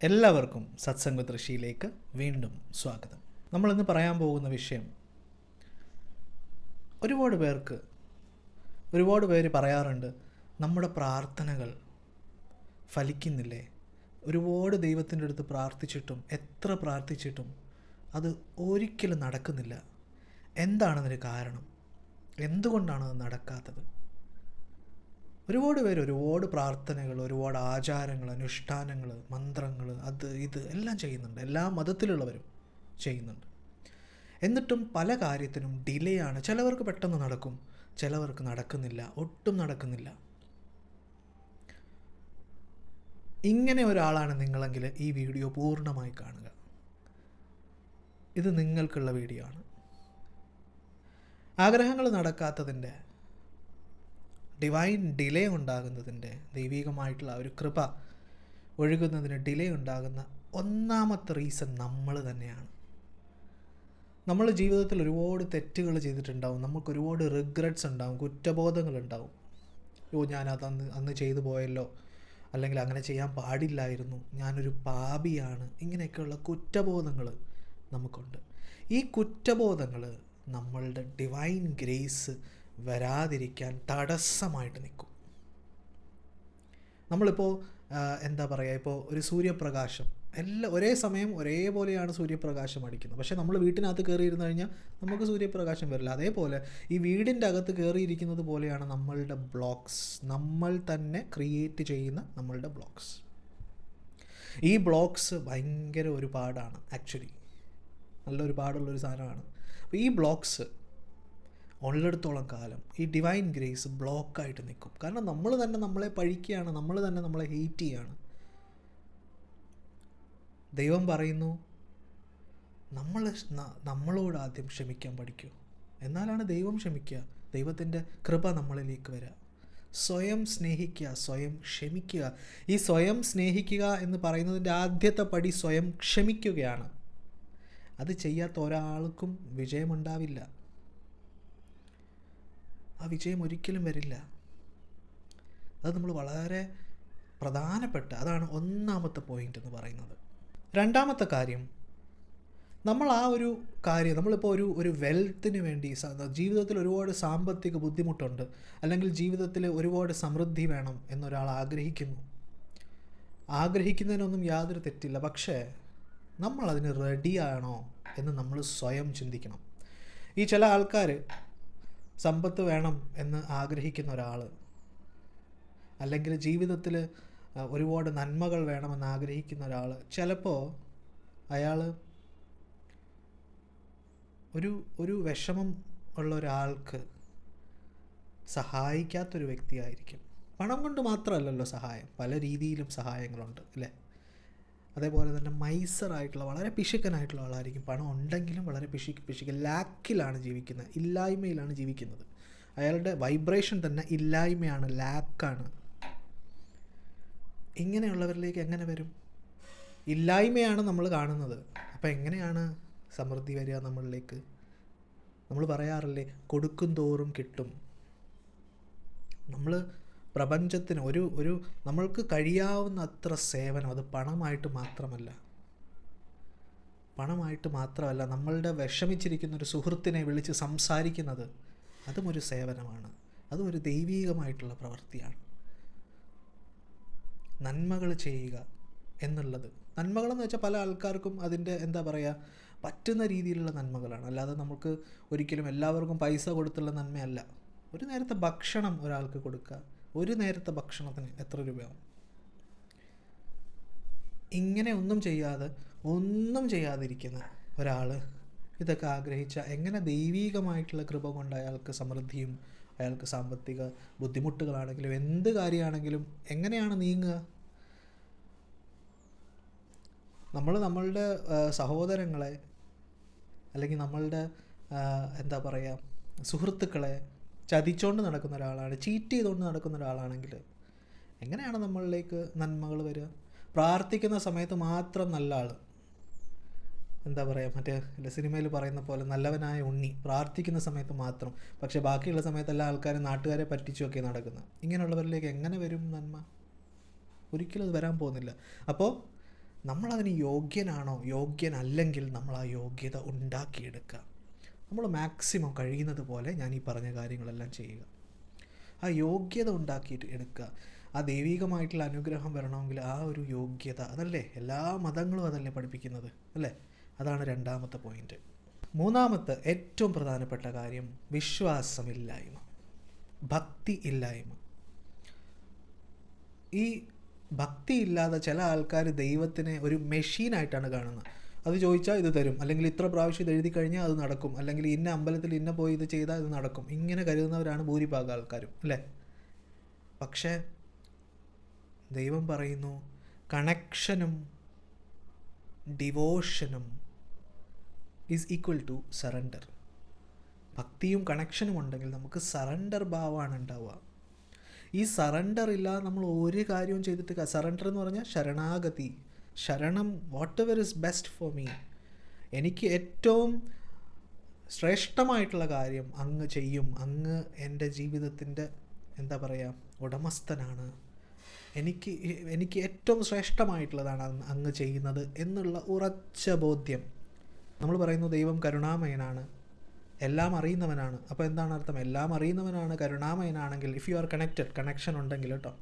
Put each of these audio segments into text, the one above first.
എല്ലാവർക്കും സത്സംഗ ദൃഷ്ടിയിലേക്ക് വീണ്ടും സ്വാഗതം. നമ്മളിന്ന് പറയാൻ പോകുന്ന വിഷയം, ഒരുപാട് പേര് പറയാറുണ്ട്, നമ്മുടെ പ്രാർത്ഥനകൾ ഫലിക്കുന്നില്ലേ? ഒരുപാട് ദൈവത്തിൻ്റെ അടുത്ത് പ്രാർത്ഥിച്ചിട്ടും എത്ര പ്രാർത്ഥിച്ചിട്ടും അത് ഒരിക്കലും നടക്കുന്നില്ല. എന്താണതിന് കാരണം? എന്തുകൊണ്ടാണ് അത് നടക്കാത്തത്? ഒരുപാട് പേര് ഒരുപാട് പ്രാർത്ഥനകൾ, ഒരുപാട് ആചാരങ്ങൾ, അനുഷ്ഠാനങ്ങൾ, മന്ത്രങ്ങൾ, അത് ഇത് എല്ലാം ചെയ്യുന്നുണ്ട്. എല്ലാ മതത്തിലുള്ളവരും ചെയ്യുന്നുണ്ട്. എന്നിട്ടും പല കാര്യത്തിനും ഡിലേ ആണ്. ചിലവർക്ക് പെട്ടെന്ന് നടക്കും, ചിലവർക്ക് നടക്കുന്നില്ല, ഒട്ടും നടക്കുന്നില്ല. ഇങ്ങനെ ഒരാളാണ് നിങ്ങളെങ്കിൽ ഈ വീഡിയോ പൂർണ്ണമായി കാണുക. ഇത് നിങ്ങൾക്കുള്ള വീഡിയോ ആണ്. ആഗ്രഹങ്ങൾ നടക്കാത്തതിൻ്റെ, ഡിവൈൻ ഡിലേ ഉണ്ടാകുന്നതിൻ്റെ, ദൈവികമായിട്ടുള്ള ഒരു കൃപ ഒഴുകുന്നതിന് ഡിലേ ഉണ്ടാകുന്ന ഒന്നാമത്തെ റീസൺ നമ്മൾ തന്നെയാണ്. നമ്മൾ ജീവിതത്തിൽ ഒരുപാട് തെറ്റുകൾ ചെയ്തിട്ടുണ്ടാവും. നമുക്ക് ഒരുപാട് റിഗ്രറ്റ്സ് ഉണ്ടാവും, കുറ്റബോധങ്ങളുണ്ടാവും. ഞാനത് അന്ന് ചെയ്തു പോയല്ലോ, അല്ലെങ്കിൽ അങ്ങനെ ചെയ്യാൻ പാടില്ലായിരുന്നു, ഞാനൊരു പാപിയാണ്, ഇങ്ങനെയൊക്കെയുള്ള കുറ്റബോധങ്ങൾ നമുക്കുണ്ട്. ഈ കുറ്റബോധങ്ങൾ നമ്മളുടെ ഡിവൈൻ ഗ്രേസ് വരാതിരിക്കാൻ തടസ്സമായിട്ട് നിൽക്കും. നമ്മളിപ്പോൾ ഇപ്പോൾ ഒരു സൂര്യപ്രകാശം ഒരേ സമയം ഒരേപോലെയാണ് സൂര്യപ്രകാശം അടിക്കുന്നത്. പക്ഷേ നമ്മൾ വീട്ടിനകത്ത് കയറിയിരുന്ന് കഴിഞ്ഞാൽ നമുക്ക് സൂര്യപ്രകാശം വരില്ല. അതേപോലെ ഈ വീടിൻ്റെ അകത്ത് കയറിയിരിക്കുന്നത് പോലെയാണ് നമ്മളുടെ ബ്ലോക്സ്, നമ്മൾ തന്നെ ക്രിയേറ്റ് ചെയ്യുന്ന നമ്മളുടെ ബ്ലോക്സ്. ഈ ബ്ലോക്സ് ഭയങ്കര ഒരു പാടാണ്, ആക്ച്വലി നല്ലൊരു പാടുള്ളൊരു സാധനമാണ്. അപ്പോൾ ഈ ബ്ലോക്സ് ഉള്ളിടത്തോളം കാലം ഈ ഡിവൈൻ ഗ്രേസ് ബ്ലോക്കായിട്ട് നിൽക്കും. കാരണം നമ്മൾ തന്നെ നമ്മളെ പഴിക്കുകയാണ്, നമ്മൾ തന്നെ നമ്മളെ ഹെയ്റ്റ് ചെയ്യുകയാണ്. ദൈവം പറയുന്നു, നമ്മളോട് ആദ്യം ക്ഷമിക്കാൻ പഠിക്കൂ, എന്നാലാണ് ദൈവം ക്ഷമിക്കുക, ദൈവത്തിൻ്റെ കൃപ നമ്മളിലേക്ക് വരിക. സ്വയം സ്നേഹിക്കുക, സ്വയം ക്ഷമിക്കുക. ഈ സ്വയം സ്നേഹിക്കുക എന്ന് പറയുന്നതിൻ്റെ ആദ്യത്തെ പടി സ്വയം ക്ഷമിക്കുകയാണ്. അത് ചെയ്യാത്ത ഒരാൾക്കും വിജയമുണ്ടാവില്ല. ആ വിജയം ഒരിക്കലും വരില്ല. അത് നമ്മൾ വളരെ പ്രധാനപ്പെട്ട, അതാണ് ഒന്നാമത്തെ പോയിൻ്റ് എന്ന് പറയുന്നത്. രണ്ടാമത്തെ കാര്യം, നമ്മൾ ആ ഒരു കാര്യം, നമ്മളിപ്പോൾ ഒരു വെൽത്തിന് വേണ്ടി, ജീവിതത്തിൽ ഒരുപാട് സാമ്പത്തിക ബുദ്ധിമുട്ടുണ്ട്, അല്ലെങ്കിൽ ജീവിതത്തിൽ ഒരുപാട് സമൃദ്ധി വേണം എന്നൊരാൾ ആഗ്രഹിക്കുന്നതിനൊന്നും യാതൊരു തെറ്റില്ല. പക്ഷേ നമ്മളതിന് റെഡിയാണോ എന്ന് നമ്മൾ സ്വയം ചിന്തിക്കണം. ഈ ചില ആൾക്കാർ സമ്പത്ത് വേണം എന്ന് ആഗ്രഹിക്കുന്ന ഒരാൾ, അല്ലെങ്കിൽ ജീവിതത്തിൽ ഒരുപാട് നന്മകൾ വേണമെന്ന് ആഗ്രഹിക്കുന്ന ഒരാൾ, ചിലപ്പോൾ അയാൾ ഒരു വിഷമം ഉള്ള ഒരാൾക്ക് സഹായിക്കാത്തൊരു വ്യക്തിയായിരിക്കും. പണം കൊണ്ട് മാത്രമല്ലല്ലോ സഹായം, പല രീതിയിലും സഹായങ്ങളുണ്ട് അല്ലേ? അതേപോലെ തന്നെ മൈസറായിട്ടുള്ള, വളരെ പിശുക്കനായിട്ടുള്ള ആളായിരിക്കും. പണം ഉണ്ടെങ്കിലും വളരെ പിശുക്ക് ലാക്കിലാണ് ജീവിക്കുന്നത്, ഇല്ലായ്മയിലാണ് ജീവിക്കുന്നത്. അയാളുടെ വൈബ്രേഷൻ തന്നെ ഇല്ലായ്മയാണ്, ലാക്കാണ്. ഇങ്ങനെയുള്ളവരിലേക്ക് എങ്ങനെ വരും? ഇല്ലായ്മയാണ് നമ്മൾ കാണുന്നത്. അപ്പോൾ എങ്ങനെയാണ് സമൃദ്ധി വരിക നമ്മളിലേക്ക്? നമ്മൾ പറയാറില്ലേ, കൊടുക്കും തോറും കിട്ടും. നമ്മൾ പ്രപഞ്ചത്തിന് ഒരു നമ്മൾക്ക് കഴിയാവുന്ന അത്ര സേവനം, അത് പണമായിട്ട് മാത്രമല്ല, നമ്മളുടെ വിഷമിച്ചിരിക്കുന്ന ഒരു സുഹൃത്തിനെ വിളിച്ച് സംസാരിക്കുന്നത്, അതും ഒരു സേവനമാണ്, അതും ഒരു ദൈവീകമായിട്ടുള്ള പ്രവൃത്തിയാണ്. നന്മകൾ ചെയ്യുക എന്നുള്ളത്, നന്മകളെന്ന് വെച്ചാൽ പല ആൾക്കാർക്കും അതിൻ്റെ പറ്റുന്ന രീതിയിലുള്ള നന്മകളാണ്. അല്ലാതെ നമുക്ക് ഒരിക്കലും എല്ലാവർക്കും പൈസ കൊടുത്തുള്ള നന്മയല്ല. ഒരു നേരത്തെ ഭക്ഷണം ഒരാൾക്ക് കൊടുക്കുക, ഒരു നേരത്തെ ഭക്ഷണത്തിന് എത്ര രൂപയാവും? ഇങ്ങനെ ഒന്നും ചെയ്യാതിരിക്കുന്ന ഒരാൾ ഇതൊക്കെ ആഗ്രഹിച്ച എങ്ങനെ ദൈവീകമായിട്ടുള്ള കൃപ കൊണ്ട് അയാൾക്ക് സമൃദ്ധിയും, അയാൾക്ക് സാമ്പത്തിക ബുദ്ധിമുട്ടുകളാണെങ്കിലും എന്ത് കാര്യമാണെങ്കിലും എങ്ങനെയാണ് നീങ്ങുക? നമ്മളുടെ സഹോദരങ്ങളെ, അല്ലെങ്കിൽ നമ്മളുടെ സുഹൃത്തുക്കളെ ചതിച്ചുകൊണ്ട് നടക്കുന്ന ഒരാളാണ്, ചീറ്റ് ചെയ്തുകൊണ്ട് നടക്കുന്ന ഒരാളാണെങ്കിൽ എങ്ങനെയാണ് നമ്മളിലേക്ക് നന്മകൾ വരിക? പ്രാർത്ഥിക്കുന്ന സമയത്ത് മാത്രം നല്ല ആൾ, മറ്റേ സിനിമയിൽ പറയുന്ന പോലെ നല്ലവനായ ഉണ്ണി, പ്രാർത്ഥിക്കുന്ന സമയത്ത് മാത്രം, പക്ഷേ ബാക്കിയുള്ള സമയത്ത് എല്ലാ ആൾക്കാരും നാട്ടുകാരെ പറ്റിച്ചുമൊക്കെ നടക്കുന്നത്. ഇങ്ങനെയുള്ളവരിലേക്ക് എങ്ങനെ വരും നന്മ? ഒരിക്കലും അത് വരാൻ പോകുന്നില്ല. അപ്പോൾ നമ്മളതിന് യോഗ്യനാണോ, യോഗ്യനല്ലെങ്കിൽ നമ്മൾ ആ യോഗ്യത ഉണ്ടാക്കിയെടുക്കുക. നമ്മൾ മാക്സിമം കഴിയുന്നത് പോലെ ഞാൻ ഈ പറഞ്ഞ കാര്യങ്ങളെല്ലാം ചെയ്യുക. ആ യോഗ്യത ഉണ്ടാക്കിയിട്ട് എടുക്കുക. ആ ദൈവികമായിട്ടുള്ള അനുഗ്രഹം വരണമെങ്കിൽ ആ ഒരു യോഗ്യത, അതല്ലേ എല്ലാ മതങ്ങളും അതല്ലേ പഠിപ്പിക്കുന്നത്, അല്ലേ? അതാണ് രണ്ടാമത്തെ പോയിന്റ്. മൂന്നാമത്തെ ഏറ്റവും പ്രധാനപ്പെട്ട കാര്യം വിശ്വാസമില്ലായ്മ, ഭക്തി ഇല്ലായ്മ. ഈ ഭക്തി ഇല്ലാതെ ചില ആൾക്കാർ ദൈവത്തിനെ ഒരു മെഷീനായിട്ടാണ് കാണുന്നത്. അത് ചോദിച്ചാൽ ഇത് തരും, അല്ലെങ്കിൽ ഇത്ര പ്രാവശ്യം ഇത് എഴുതി കഴിഞ്ഞാൽ അത് നടക്കും, അല്ലെങ്കിൽ ഇന്ന അമ്പലത്തിൽ ഇന്ന പോയി ഇത് ചെയ്താൽ ഇത് നടക്കും, ഇങ്ങനെ കരുതുന്നവരാണ് ഭൂരിഭാഗം ആൾക്കാരും, അല്ലേ? പക്ഷേ ദൈവം പറയുന്നു, കണക്ഷനും ഡിവോഷനും ഈസ് ഈക്വൽ ടു സറണ്ടർ. ഭക്തിയും കണക്ഷനും ഉണ്ടെങ്കിൽ നമുക്ക് സറണ്ടർ ഭാവമാണ് ഉണ്ടാവുക. ഈ സറണ്ടർ ഇല്ലാതെ നമ്മൾ ഒരു കാര്യവും ചെയ്തിട്ട്, സറണ്ടർ എന്ന് പറഞ്ഞാൽ ശരണാഗതി, ശരണം, what ever is best for me, എനിക്ക് ഏറ്റവും ശ്രേഷ്ഠമായിട്ടുള്ള കാര്യം അങ്ങ് ചെയ്യും, അങ്ങ് എൻ്റെ ജീവിതത്തിൻ്റെ എന്താ പറയുക ഉടമസ്ഥനാണ്, എനിക്ക് ഏറ്റവും ശ്രേഷ്ഠമായിട്ടുള്ളതാണ് അങ്ങ് ചെയ്യുന്നത് എന്നുള്ള ഉറച്ച ബോധ്യം. നമ്മൾ പറയുന്നു ദൈവം കരുണാമയനാണ്, എല്ലാം അറിയുന്നവനാണ്. അപ്പോൾ എന്താണ് അർത്ഥം? എല്ലാം അറിയുന്നവനാണ്, കരുണാമയനാണെങ്കിൽ, if you are connected, connection ഉണ്ടെങ്കിൽ കേട്ടോ,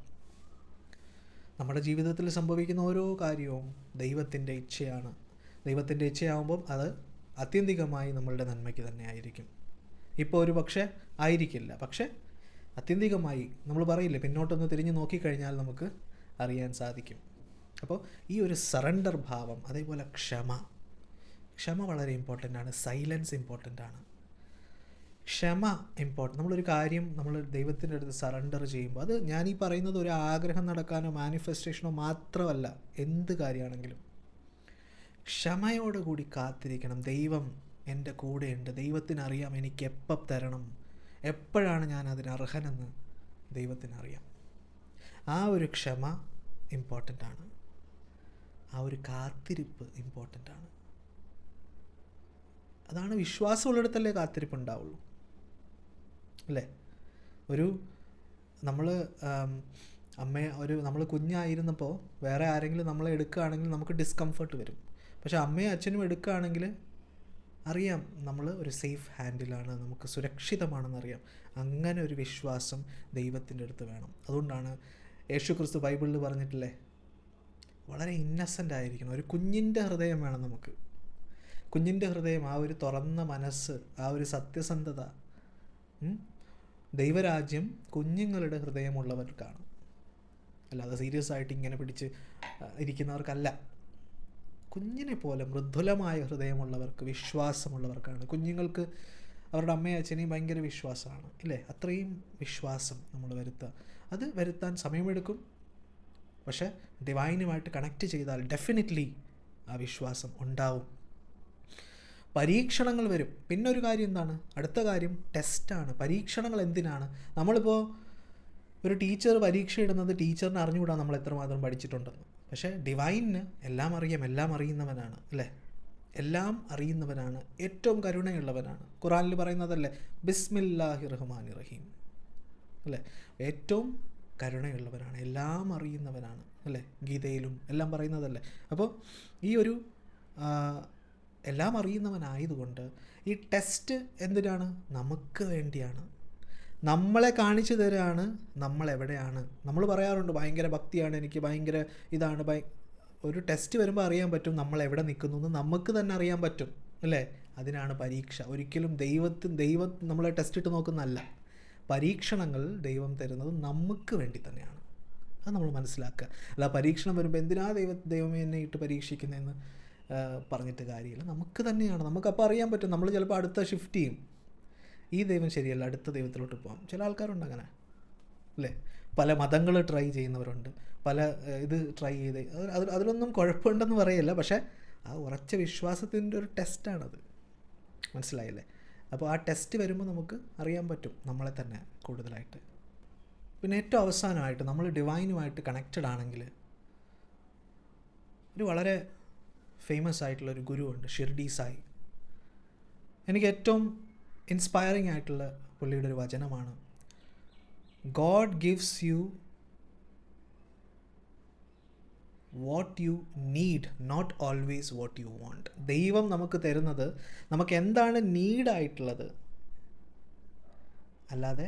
നമ്മുടെ ജീവിതത്തിൽ സംഭവിക്കുന്ന ഓരോ കാര്യവും ദൈവത്തിൻ്റെ ഇച്ഛയാണ്. ദൈവത്തിൻ്റെ ഇച്ഛയാകുമ്പം അത് ആത്യന്തികമായി നമ്മളുടെ നന്മയ്ക്ക് തന്നെ ആയിരിക്കും. ഇപ്പോൾ ഒരു പക്ഷേ ആയിരിക്കില്ല, പക്ഷേ ആത്യന്തികമായി നമ്മൾ പറയില്ലേ, പിന്നോട്ടൊന്ന് തിരിഞ്ഞ് നോക്കിക്കഴിഞ്ഞാൽ നമുക്ക് അറിയാൻ സാധിക്കും. അപ്പോൾ ഈ ഒരു സറണ്ടർ ഭാവം, അതേപോലെ ക്ഷമ വളരെ ഇമ്പോർട്ടൻ്റ് ആണ്. സൈലൻസ് ഇമ്പോർട്ടൻ്റ് ആണ്. ക്ഷമ ഇമ്പോർട്ടൻ്റ്. നമ്മളൊരു കാര്യം നമ്മൾ ദൈവത്തിൻ്റെ അടുത്ത് സറണ്ടർ ചെയ്യുമ്പോൾ, അത് ഞാനീ പറയുന്നത് ഒരു ആഗ്രഹം നടക്കാനോ മാനിഫെസ്റ്റേഷനോ മാത്രമല്ല, എന്ത് കാര്യമാണെങ്കിലും ക്ഷമയോടുകൂടി കാത്തിരിക്കണം. ദൈവം എൻ്റെ കൂടെയുണ്ട്, ദൈവത്തിനറിയാം എനിക്ക് എപ്പം തരണം, എപ്പോഴാണ് ഞാൻ അതിന് അർഹനെന്ന് ദൈവത്തിനറിയാം. ആ ഒരു ക്ഷമ ഇമ്പോർട്ടൻ്റ് ആണ്. ആ ഒരു കാത്തിരിപ്പ് ഇമ്പോർട്ടൻ്റ് ആണ്. അതാണ് വിശ്വാസമുള്ളിടത്തല്ലേ കാത്തിരിപ്പ് ഉണ്ടാവുള്ളൂ, അല്ലേ? നമ്മൾ നമ്മൾ കുഞ്ഞായിരുന്നപ്പോൾ വേറെ ആരെങ്കിലും നമ്മളെ എടുക്കുകയാണെങ്കിൽ നമുക്ക് ഡിസ്കംഫർട്ട് വരും. പക്ഷെ അമ്മയും അച്ഛനും എടുക്കുകയാണെങ്കിൽ അറിയാം നമ്മൾ ഒരു സേഫ് ഹാൻഡിലാണ്, നമുക്ക് സുരക്ഷിതമാണെന്നറിയാം. അങ്ങനെ ഒരു വിശ്വാസം ദൈവത്തിൻ്റെ അടുത്ത് വേണം. അതുകൊണ്ടാണ് യേശുക്രിസ്തു ബൈബിളിൽ പറഞ്ഞിട്ടില്ലേ, വളരെ ഇന്നസെൻ്റ് ആയിരിക്കണം. ഒരു കുഞ്ഞിൻ്റെ ഹൃദയം വേണം നമുക്ക്. കുഞ്ഞിൻ്റെ ഹൃദയം, ആ ഒരു തുറന്ന മനസ്സ്, ആ ഒരു സത്യസന്ധത. ദൈവരാജ്യം കുഞ്ഞുങ്ങളുടെ ഹൃദയമുള്ളവർക്കാണ്, അല്ലാതെ സീരിയസ് ആയിട്ട് ഇങ്ങനെ പിടിച്ച് ഇരിക്കുന്നവർക്കല്ല. കുഞ്ഞിനെ പോലെ മൃദുലമായ ഹൃദയമുള്ളവർക്ക്, വിശ്വാസമുള്ളവർക്കാണ്. കുഞ്ഞുങ്ങൾക്ക് അവരുടെ അമ്മയും അച്ഛനെയും ഭയങ്കര വിശ്വാസമാണ്, ഇല്ലേ? അത്രയും വിശ്വാസം നമ്മൾ വരുത്തുക. അത് വരുത്താൻ സമയമെടുക്കും, പക്ഷേ ഡിവൈനുമായിട്ട് കണക്റ്റ് ചെയ്താൽ ഡെഫിനറ്റ്ലി ആ വിശ്വാസം ഉണ്ടാവും. പരീക്ഷണങ്ങൾ വരും. പിന്നെ ഒരു കാര്യം എന്താണ്? അടുത്ത കാര്യം ടെസ്റ്റാണ്. പരീക്ഷണങ്ങൾ എന്തിനാണ്? നമ്മളിപ്പോൾ ഒരു ടീച്ചർ പരീക്ഷ ഇടുന്നത് ടീച്ചറിന് അറിഞ്ഞുകൂടാ നമ്മൾ എത്രമാത്രം പഠിച്ചിട്ടുണ്ടെന്ന്. പക്ഷേ ഡിവൈനിന് എല്ലാം അറിയാം, എല്ലാം അറിയുന്നവനാണ്, അല്ലേ? എല്ലാം അറിയുന്നവനാണ്, ഏറ്റവും കരുണയുള്ളവനാണ്. ഖുറാനിൽ പറയുന്നതല്ലേ, ബിസ്മില്ലാഹി റഹ്മാനി റഹീം, അല്ലേ? ഏറ്റവും കരുണയുള്ളവനാണ്, എല്ലാം അറിയുന്നവനാണ്, അല്ലേ? ഗീതയിലും എല്ലാം പറയുന്നതല്ലേ. അപ്പോൾ ഈ ഒരു എല്ലാം അറിയുന്നവനായതുകൊണ്ട് ഈ ടെസ്റ്റ് എന്തിനാണ്? നമുക്ക് വേണ്ടിയാണ്. നമ്മളെ കാണിച്ചു തരാണ് നമ്മളെവിടെയാണ്. നമ്മൾ പറയാറുണ്ട് ഭയങ്കര ഭക്തിയാണ് എനിക്ക്, ഭയങ്കര ഇതാണ്. ഒരു ടെസ്റ്റ് വരുമ്പോൾ അറിയാൻ പറ്റും നമ്മൾ എവിടെ നിൽക്കുന്നു എന്ന്, നമുക്ക് തന്നെ അറിയാൻ പറ്റും, അല്ലേ? അതിനാണ് പരീക്ഷ. ഒരിക്കലും ദൈവം നമ്മളെ ടെസ്റ്റ് ഇട്ട് നോക്കുന്നതല്ല. പരീക്ഷണങ്ങൾ ദൈവം തരുന്നത് നമുക്ക് വേണ്ടി തന്നെയാണ്. അത് നമ്മൾ മനസ്സിലാക്കുക. അല്ല പരീക്ഷണം വരുമ്പോൾ എന്തിനാ ദൈവമേ എന്നെ ഇട്ട് പരീക്ഷിക്കുന്നതെന്ന് പറഞ്ഞിട്ട് കാര്യമില്ല. നമുക്ക് തന്നെയാണ്. നമുക്കപ്പോൾ അറിയാൻ പറ്റും. നമ്മൾ ചിലപ്പോൾ അടുത്ത ഷിഫ്റ്റ് ചെയ്യും, ഈ ദൈവം ശരിയല്ല, അടുത്ത ദൈവത്തിലോട്ട് പോകാം. ചില ആൾക്കാരുണ്ട് അങ്ങനെ, അല്ലേ? പല മതങ്ങൾ ട്രൈ ചെയ്യുന്നവരുണ്ട്, പല ഇത് ട്രൈ ചെയ്ത് അതിലൊന്നും കുഴപ്പമുണ്ടെന്ന് പറയല്ല. പക്ഷേ ആ ഉറച്ച വിശ്വാസത്തിൻ്റെ ഒരു ടെസ്റ്റാണത്, മനസ്സിലായില്ലേ? അപ്പോൾ ആ ടെസ്റ്റ് വരുമ്പോൾ നമുക്ക് അറിയാൻ പറ്റും നമ്മളെ തന്നെ കൂടുതലായിട്ട്. പിന്നെ ഏറ്റവും അവസാനമായിട്ട് നമ്മൾ ഡിവൈനുമായിട്ട് കണക്റ്റഡ് ആണെങ്കിൽ, ഒരു വളരെ ഫേമസ് ആയിട്ടുള്ളൊരു ഗുരുവുണ്ട്, ഷിർഡി സായി. എനിക്ക് ഏറ്റവും ഇൻസ്പയറിംഗ് ആയിട്ടുള്ള പുള്ളിയുടെ ഒരു വചനമാണ്, God gives you what you need, not always what you want. ദൈവം നമുക്ക് തരുന്നത് നമുക്ക് എന്താണ് നീഡായിട്ടുള്ളത്, അല്ലാതെ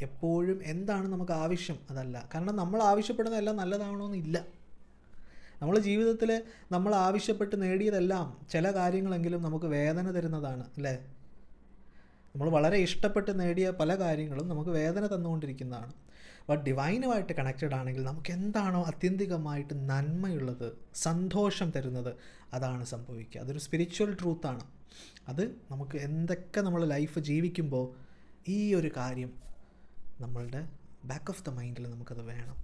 എപ്പോഴും എന്താണ് നമുക്ക് ആവശ്യം അതല്ല. കാരണം നമ്മൾ ആവശ്യപ്പെടുന്നതെല്ലാം നല്ലതാവണമെന്നില്ല. നമ്മൾ ജീവിതത്തിൽ നമ്മൾ ആവശ്യപ്പെട്ട് നേടിയതെല്ലാം ചില കാര്യങ്ങളെങ്കിലും നമുക്ക് വേദന തരുന്നതാണ്, അല്ലേ? നമ്മൾ വളരെ ഇഷ്ടപ്പെട്ട് നേടിയ പല കാര്യങ്ങളും നമുക്ക് വേദന തന്നുകൊണ്ടിരിക്കുന്നതാണ്. ബട്ട് ഡിവൈനുമായിട്ട് കണക്റ്റഡ് ആണെങ്കിൽ നമുക്ക് എന്താണോ ആത്യന്തികമായിട്ട് നന്മയുള്ളത്, സന്തോഷം തരുന്നത്, അതാണ് സംഭവിക്കുക. അതൊരു സ്പിരിച്വൽ ട്രൂത്താണ്. അത് നമുക്ക് എന്തൊക്കെ നമ്മൾ ലൈഫ് ജീവിക്കുമ്പോൾ ഈ ഒരു കാര്യം നമ്മളുടെ ബാക്ക് ഓഫ് ദ മൈൻഡിൽ നമുക്കത് വേണം.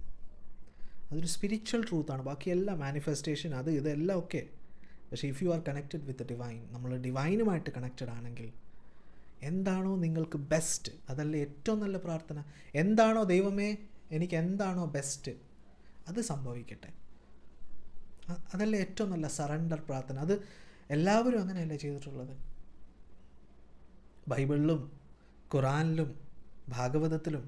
അതൊരു സ്പിരിച്വൽ ട്രൂത്താണ്. ബാക്കിയെല്ലാം മാനിഫെസ്റ്റേഷൻ അത് ഇതെല്ലാം ഓക്കെ. പക്ഷേ if you are connected with divine, നമ്മൾ ഡിവൈനുമായിട്ട് കണക്റ്റഡ് ആണെങ്കിൽ എന്താണോ നിങ്ങൾക്ക് ബെസ്റ്റ്, അതല്ലേ ഏറ്റവും നല്ല പ്രാർത്ഥന. എന്താണോ ദൈവമേ എനിക്ക് എന്താണോ ബെസ്റ്റ് അത് സംഭവിക്കട്ടെ, അതല്ലേ ഏറ്റവും നല്ല സറണ്ടർ പ്രാർത്ഥന. അത് എല്ലാവരും അങ്ങനെയല്ലേ ചെയ്തിട്ടുള്ളത്. ബൈബിളിലും ഖുറാനിലും ഭാഗവതത്തിലും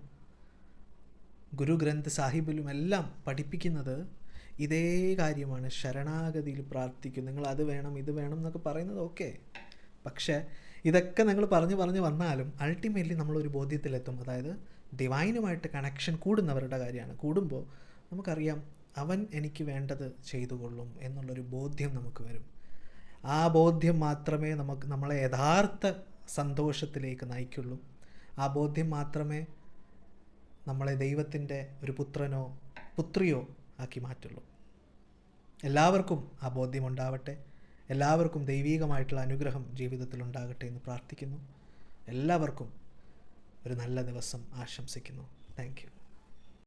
ഗുരു ഗ്രന്ഥ് സാഹിബിലും എല്ലാം പഠിപ്പിക്കുന്നത് ഇതേ കാര്യമാണ്. ശരണാഗതിയിൽ പ്രാർത്ഥിക്കും, നിങ്ങൾ അത് വേണം ഇത് വേണം എന്നൊക്കെ പറയുന്നത് ഓക്കെ. പക്ഷേ ഇതൊക്കെ നിങ്ങൾ പറഞ്ഞു വന്നാലും അൾട്ടിമേറ്റ്ലി നമ്മളൊരു ബോധ്യത്തിലെത്തും. അതായത് ഡിവൈനുമായിട്ട് കണക്ഷൻ കൂടുന്നവരുടെ കാര്യമാണ്. കൂടുമ്പോൾ നമുക്കറിയാം അവൻ എനിക്ക് വേണ്ടത് ചെയ്തു കൊള്ളും എന്നുള്ളൊരു ബോധ്യം നമുക്ക് വരും. ആ ബോധ്യം മാത്രമേ നമ്മളെ യഥാർത്ഥ സന്തോഷത്തിലേക്ക് നയിക്കുള്ളൂ. ആ ബോധ്യം മാത്രമേ നമ്മളെ ദൈവത്തിൻ്റെ ഒരു പുത്രനോ പുത്രിയോ ആക്കി മാറ്റുള്ളൂ. എല്ലാവർക്കും ആ ബോധ്യം ഉണ്ടാവട്ടെ. എല്ലാവർക്കും ദൈവീകമായിട്ടുള്ള അനുഗ്രഹം ജീവിതത്തിൽ ഉണ്ടാകട്ടെ എന്ന് പ്രാർത്ഥിക്കുന്നു. എല്ലാവർക്കും ഒരു നല്ല ദിവസം ആശംസിക്കുന്നു. Thank you.